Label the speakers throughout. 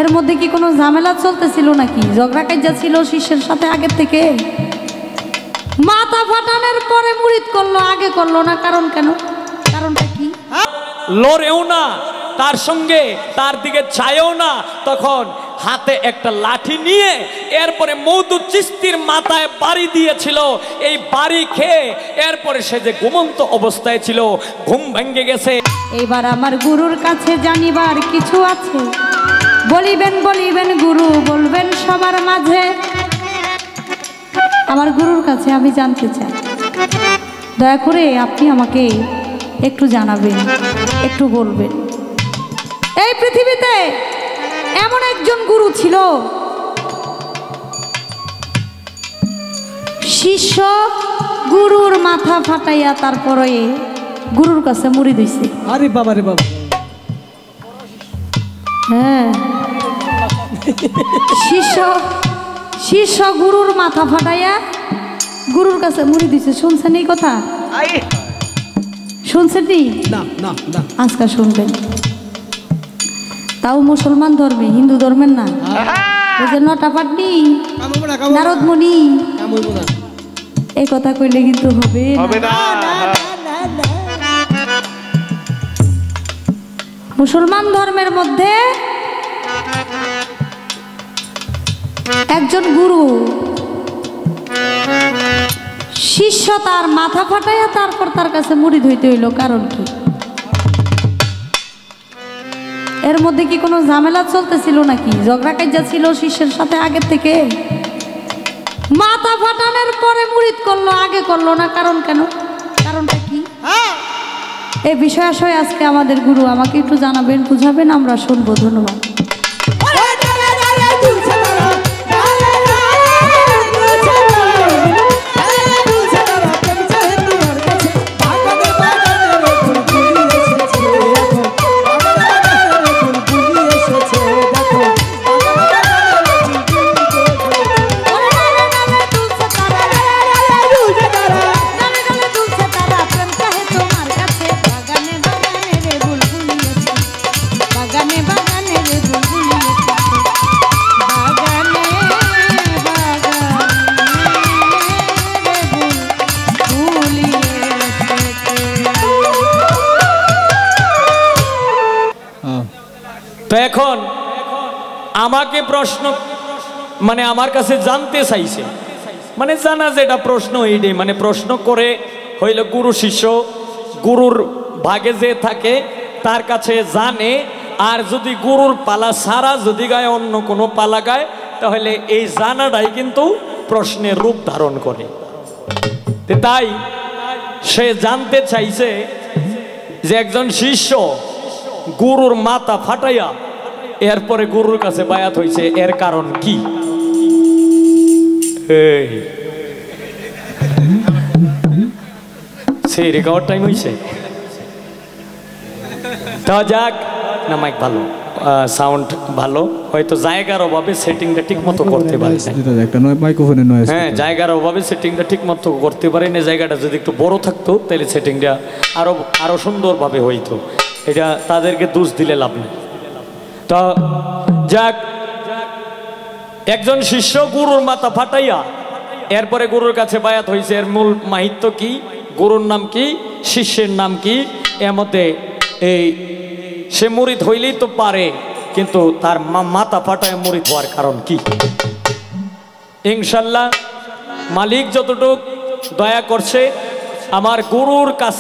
Speaker 1: এর মধ্যে কি কোনো ঝামেলা চলতেছিল নাকি? ঝগড়া কাজ্জা ছিল শিষ্যের সাথে আগের থেকে? মাথা ফাটানোর পরে মুরিদ করলো, আগে করলো না, কারণ কেন? কারণটা কি?
Speaker 2: লড়েও না তার সঙ্গে, তার দিকে চায়ও না, তখন হাতে একটা লাঠি নিয়ে এরপরে মওদুদ চিশতির মাথায় বাড়ি দিয়েছিল। এই বাড়ি খেয়ে এরপরে সে যে ঘুমন্ত অবস্থায় ছিল, ঘুম ভেঙে গেছে।
Speaker 1: এবার আমার গুরুর কাছে জানিবার কিছু আছে, বলিবেন বলিবেন গুরু, বলবেন সবার মাঝে। আমার গুরুর কাছে আমি জানতে চাই, দয়া করে আপনি আমাকে একটু জানাবেন, একটু বলবেন। এই পৃথিবীতে এমন একজন গুরু ছিল, শিষ্য গুরুর মাথা ফাটাইয়া তারপরে গুরুর কাছে মুরিদ হইছে।
Speaker 3: আরে বাবা রে বাবা,
Speaker 1: হ্যাঁ, শিষ্য গুরুর মাথা ফাটাইয়া গুরুর কাছে মুরিদ হইছে। শুনছেন এই কথা? শুনছেন নি?
Speaker 3: না না না,
Speaker 1: আজকে শুনবেন। তাও মুসলমান ধর্মে, হিন্দু ধর্মের না। ওই যে নটা পাটনি, নারদ মুনি, এই কথা কইলে কিন্তু হবে না। মুসলমান ধর্মের মধ্যে একজন গুরু, শিষ্য তার মাথা ফাটাইয়া তারপর তার কাছে মুরিদ হইতে হইল, কারণ কি? এর মধ্যে কি কোনো ঝামেলা চলতেছিল নাকি? ঝগড়া কাজ্জা ছিল শিষ্যের সাথে আগের থেকে? মাথা ফাটানোর পরে মুরিদ করলো, আগে করলো না, কারণ কেন? কারণটা কি? এই বিষয় আসলে আজকে আমাদের গুরু আমাকে একটু জানাবেন, বুঝাবেন, আমরা শুনবো। ধন্যবাদ।
Speaker 2: তো এখন আমাকে প্রশ্ন, মানে আমার কাছে জানতে চাইছে, মানে জানা যেটা প্রশ্ন এইটাই, মানে প্রশ্ন করে হইল গুরু শিষ্য, গুরুর ভাগে যে থাকে তার কাছে জানে, আর যদি গুরুর পালা ছাড়া যদি গায় অন্য কোনো পালা গায়, তাহলে এই জানাটাই কিন্তু প্রশ্নের রূপ ধারণ করে। তাই সে জানতে চাইছে যে একজন শিষ্য গুরুর মাথা ফাটাইয়া এরপরে গুরুর কাছে বায়াত হইছে, এর কারণ কি? সেই রেকর্ড টাইম হইছে। তা যাক না, মাইক ভালো, সাউন্ড ভালো, হয়তো জায়গার অভাবে সেটিংটা ঠিক মতো করতে পারি না। হ্যাঁ, জায়গার অভাবে সেটিংটা ঠিক মতো করতে পারি না। জায়গাটা যদি একটু বড় থাকতো তাহলে সেটিংটা আরো সুন্দরভাবে হইতো। এটা তাদেরকে দোষ দিলে লাভ নেই। তা যাক, একজন শিষ্য গুরুর মাথা ফাটাইয়া এরপরে গুরুর কাছে বায়াত হয়েছে। এর মূল মাহিত্য কি? গুরুর নাম কি? শিষ্যের নাম কি? এর মধ্যে এই সে মুরিদ হইলেই তো পারে, কিন্তু তার মাথা ফাটায় মুরিদ হওয়ার কারণ কি? ইনশাল্লাহ মালিক যতটুক দয়া করছে, আমার গুরুর কাছ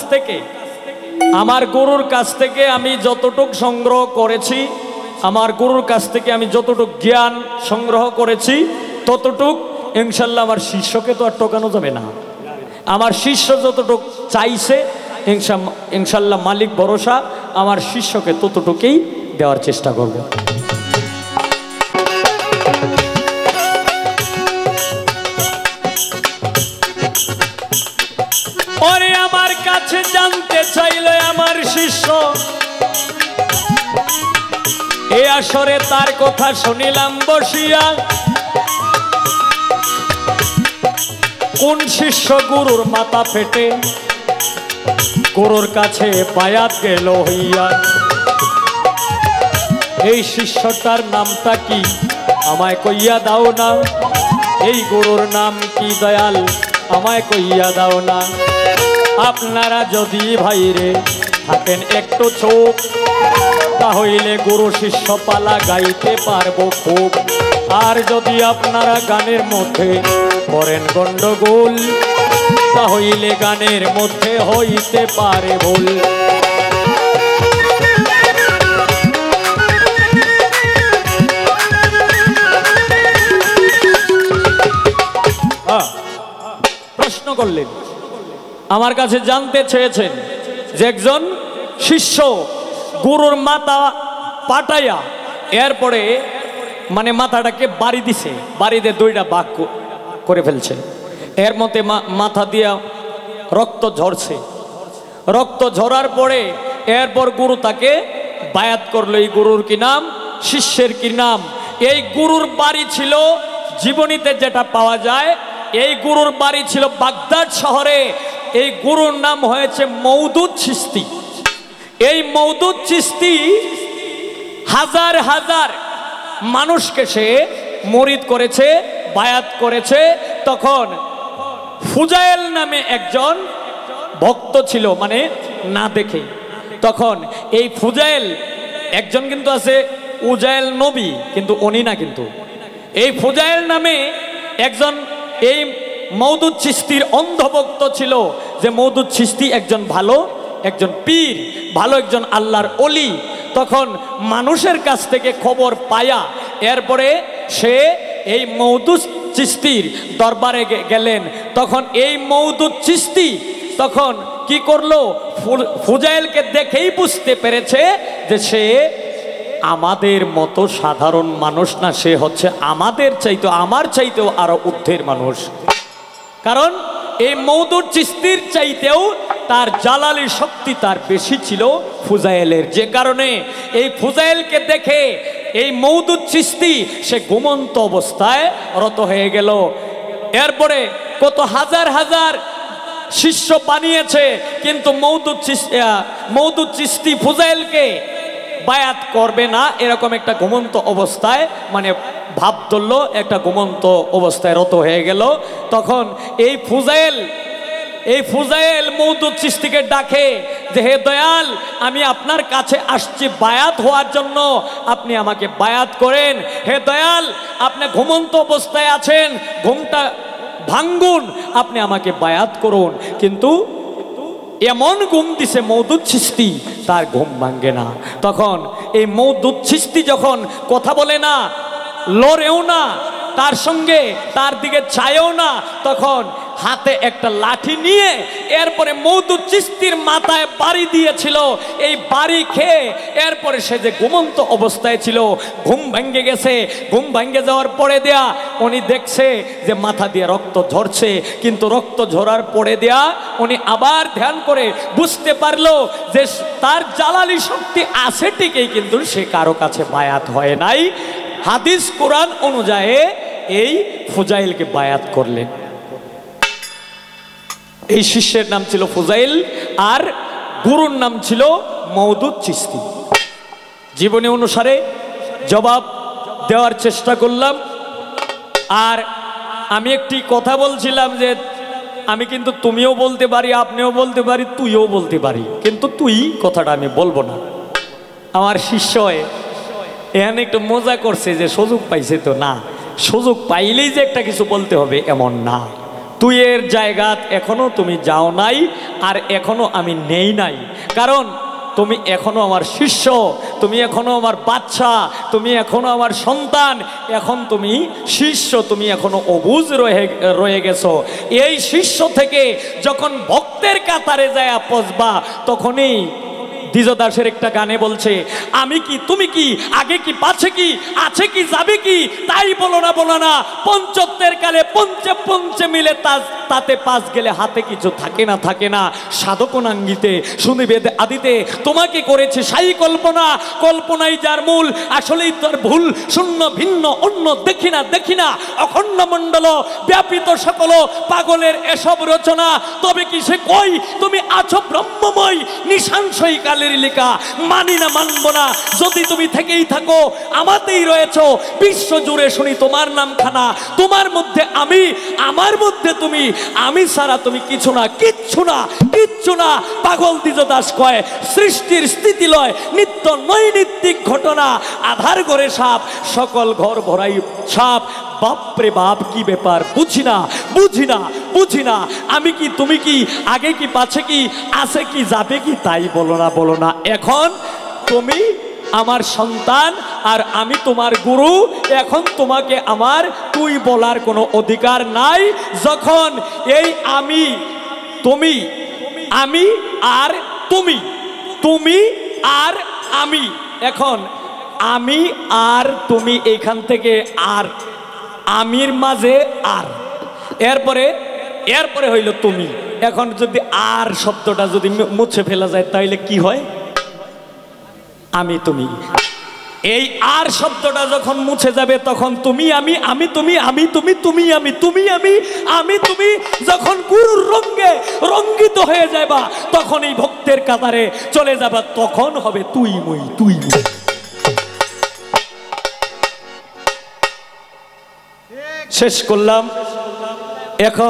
Speaker 2: থেকে আমি যতটুক সংগ্রহ করেছি, আমার গুরুর কাছ থেকে আমি যতটুক জ্ঞান সংগ্রহ করেছি, ততটুক ইনশাল্লাহ আমার শিষ্যকে তো আর ঠকানো যাবে না। আমার শিষ্য যতটুক চাইছে ইনশাল্লাহ মালিক ভরসা, আমার শিষ্যকে ততটুকুই দেওয়ার চেষ্টা করব। ওরে আমার কাছে জানতে চাইলে আমার শিষ্য, এ আসরে তার কথা শুনিলাম বসিয়া, কোন শিষ্য গুরুর মাথা ফেটে গুরুর কাছে বায়াত গেল হইয়া। এই শিষ্যটার নামটা কি আমায় কইয়া দাও না, এই গুরুর নাম কি দয়াল আমায় কইয়া দাও না। আপনারা যদি ভাইরে থাকেন একটু চোখ, তাহলে গুরু শিষ্য পালা গাইতে পারবো খুব। আর যদি আপনারা গানের মধ্যে করেন গন্ডগোল, তাহলে গানের মধ্যে হইতে পারে ভুল। প্রশ্ন করলেন, আমার কাছে জানতে চেয়েছেন যে একজন শিষ্য গুরুর মাথা পাটাইয়া এরপরে মানে মাথাটাকে বাড়ি দিছে, বাড়িতে দুইটা ভাগ করে ফেলছে, এর মধ্যে মাথা দিয়া রক্ত ঝরছে। রক্ত ঝরার পরে এরপর গুরু তাকে বায়াত করলো। এই গুরুর কি নাম? শিষ্যের কি নাম? এই গুরুর বাড়ি ছিল জীবনীতে যেটা পাওয়া যায়, এই গুরুর বাড়ি ছিল বাগদাদ শহরে। এই গুরুর নাম হয়েছে মওদুদ চিশতি। এই মওদুদ চিশতি হাজার হাজার মানুষকে সে মুরিদ করেছে, বায়াত করেছে। তখন ফুজাইল নামে একজন ভক্ত ছিল, মানে না দেখে। তখন এই ফুজাইল একজন কিন্তু আছে উজাইল নবী, কিন্তু উনি না। কিন্তু এই ফুজাইল নামে একজন এই মওদুদ চিশতির অন্ধভক্ত ছিল, যে মওদুদ চিশতি একজন ভালো একজন পীর, ভালো একজন আল্লাহর অলি। তখন মানুষের কাছ থেকে খবর পায়া এরপরে সে এই মওদুদ চিশতির দরবারে গেলেন। তখন এই মওদুদ চিশতি তখন কি করলো, ফুজাইলকে দেখেই বুঝতে পেরেছে যে সে আমাদের মতো সাধারণ মানুষ না, সে হচ্ছে আমাদের চাইতে, আমার চাইতেও আরো ঊর্ধ্বের মানুষ। কারণ এই মওদুদ চিশতির চাইতেও তার জালালি শক্তি তার বেশি ছিল ফুজাইলের, যে কারণে এই ফুজাইলকে দেখে এই মওদুদ চিশতি সে ঘুমন্ত অবস্থায় রত হয়ে গেল। এরপরে কত হাজার হাজার শিষ্য বানিয়েছে, কিন্তু মওদুদ চিশতি ফুজাইলকে বায়াত করবে না, এরকম একটা ঘুমন্ত অবস্থায় মানে ভাব ধরলো, একটা ঘুমন্ত অবস্থায় রত হয়ে গেল। তখন এই ফুজাইল মওদুদ চিশতিকে ডাকে যে হে দয়াল, আমি আপনার কাছে আসছি বায়াত হওয়ার জন্য, আপনি আমাকে বায়াত করেন। হে দয়াল, আপনি ঘুমন্ত অবস্থায় আছেন, ঘুমটা ভাঙ্গুন, আপনি আমাকে বায়াত করুন। কিন্তু এমন ঘুম দিছে মওদুদ চিশতি, তার ঘুম ভাঙ্গে না। তখন এই মওদুদ চিশতি যখন কথা বলে না, লড়েও না, তার সঙ্গে তার দিকে চায়ও না, তখন হাতে একটা লাঠি নিয়ে এরপরে মওদুদ চিশতির মাথায় বাড়ি দিয়েছিল। এই বাড়ি খেয়ে এরপরে সে যে ঘুমন্ত অবস্থায় ছিল, ঘুম ভেঙে গেছে। ঘুম ভেঙে যাওয়ার পরে দেয়া উনি দেখছে যে মাথা দিয়ে রক্ত ঝরছে, কিন্তু রক্ত ঝরার পরে দেয়া উনি আবার ধ্যান করে বুঝতে পারলো যে তার জালালি শক্তি আছে ঠিকই, কিন্তু সে কারো কাছে বায়াত হয় নাই। হাদিস কোরআন অনুযায়ী এই ফুজাইলকে বায়াত করলেন। এই শিষ্যের নাম ছিল ফুজাইল, আর গুরুর নাম ছিল মওদুদ চিশতি। জীবনী অনুসারে জবাব দেওয়ার চেষ্টা করলাম। আর আমি একটি কথা বলছিলাম যে আমি কিন্তু তুমিও বলতে পারি, আপনিও বলতে পারি, তুইও বলতে পারি, কিন্তু তুই কথাটা আমি বলবো না। আমার শিষ্য এখানে একটু মজা করছে যে সুযোগ পাইছে, তো না, সুযোগ পাইলেই যে একটা কিছু বলতে হবে এমন না। তুই এর জায়গা এখনো তুমি যাও নাই, আর এখনো আমি নেই নাই। কারণ তুমি এখনো আমার শিষ্য, তুমি এখনো আমার বাচ্চা, তুমি এখনো আমার সন্তান। এখন তুমি শিষ্য, তুমি এখনো অবুঝ রয়ে গেছো। এই শিষ্য থেকে যখন ভক্তের কাতারে যায় পৌঁছবা, তখনই দ্বিজদাসের একটা গানে বলছে, আমি কি তুমি কি, আগে কি পাছে কি, আছে কি যাবে কি, তাই বলো না পঞ্চত্বের কালে পঞ্চে পঞ্চে মিলে তাতে পাস গেলে হাতে কিছু থাকে না সাধকনাঙ্গিতে শুনিবে আদিতে তোমাকে করেছে সাই কল্পনাই যার মূল, আসলেই তোর ভুল শূন্য ভিন্ন অন্য দেখি না অখণ্ড মণ্ডল ব্যাপিত সকল পাগলের এসব রচনা। তবে কি সে কই তুমি আছো ব্রহ্মময় নিশাংশই কালে সৃষ্টিরেরই লেখা, মানি না মানবো না। যদি তুমি থেকেই থাকো আমাতেই রয়েছো, বিশ্ব জুড়ে শুনি তোমার নাম খানা। তোমার মধ্যে আমি, আমার মধ্যে তুমি, আমি ছাড়া তুমি কিছু না, কিচ্ছু না, কিচ্ছু না। পাগল দ্বিজ দাস কয় সৃষ্টির স্থিতি লয় নিত্য নৈমিত্তিক ঘটনা। আধার ঘরে সাপ, সকল ঘর ভরাই সাপ। বাপরে বাপ কি ব্যাপার, বুঝি না, বুঝি না, বুঝি না। আমি কি, তুমি কি, আগে কি, পাছে কি, আছে কি, যাবে কি, তাই বলো না, বলো না। এখন তুমি আমার সন্তান আর আমি তোমার গুরু। এখন তোমাকে আমার তুই বলার কোনো অধিকার নাই। যখন এই আমি, তুমি, আমি আর তুমি, তুমি আর আমি, এখন আমি আর তুমি, এইখান থেকে আর আমির মাঝে আর, এরপরে এরপরে হইল তুমি। এখন যদি আর শব্দটা যদি মুছে ফেলা যায় তাহলে কি হয়? আমি তুমি। এই আর শব্দটা যখন মুছে যাবে তখন তুমি আমি, আমি তুমি, আমি তুমি, তুমি আমি, তুমি আমি, আমি তুমি যখন গুরুর রঙে রঙ্গিত হয়ে যাবা তখন এই ভক্তের কাতারে চলে যাবা, তখন হবে তুই মই, তুই মই। শেষ করলাম এখন।